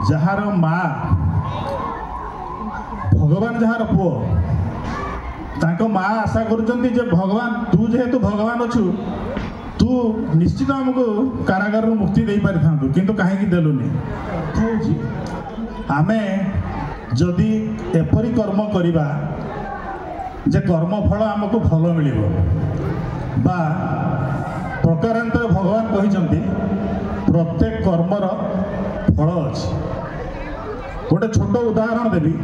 Jar माँ भगवान jar पुओ तांको माँ आशा करुचंती जे भगवान तू जेहेतु भगवान अच्छु तू निश्चित आमको कारागार मुक्ति दे पारि था किंतु कहीं देलुनी आमे जदि एपरी कर्म करिबा जे कर्म फल आमको भल मिलिबो बा प्रकारांतर भगवान कहिसंती प्रत्येक कर्मर फल अच्छी गोटे छोट उदाहरण देवी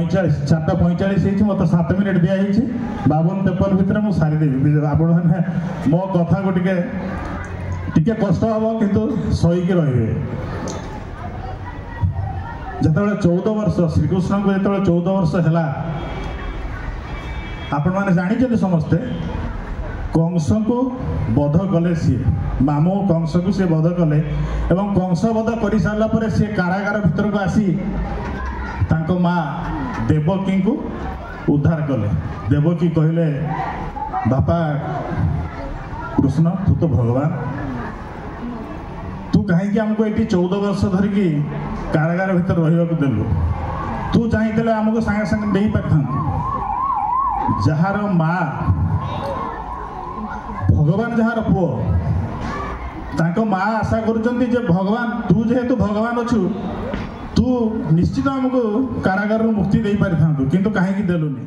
4:45 मत 7 मिनिट दिखाई 52-53 भितर मुझे सारीदेवी आपण मैंने मो कथा को टिके कष्ट हम किंतु सहीकि रे जो 14 वर्ष श्रीकृष्ण को जो 14 वर्ष है आपण मैंने जानी समस्ते कंस को बध कले सी मामू कंस को सी बध कले एवं कंस बध कर सारापर सी कारागार भीतर को आसी तांको माँ देवकी को उद्धार कले। देवकी कहले बापा कृष्ण तू तो भगवान तू कहीं आमको ये 14 वर्ष धरिकी कारागार भीतर रहा देलु तू चाहिए आमको सागे सागे दे पारि था जार माँ भगवान जार पुओ तांको माँ आशा करुचंती जे भगवान तू जेहेतु भगवान अच्छु तू निश्चित आमको कारागार मुक्ति दे पारि था किंतु कहीं देलुनी।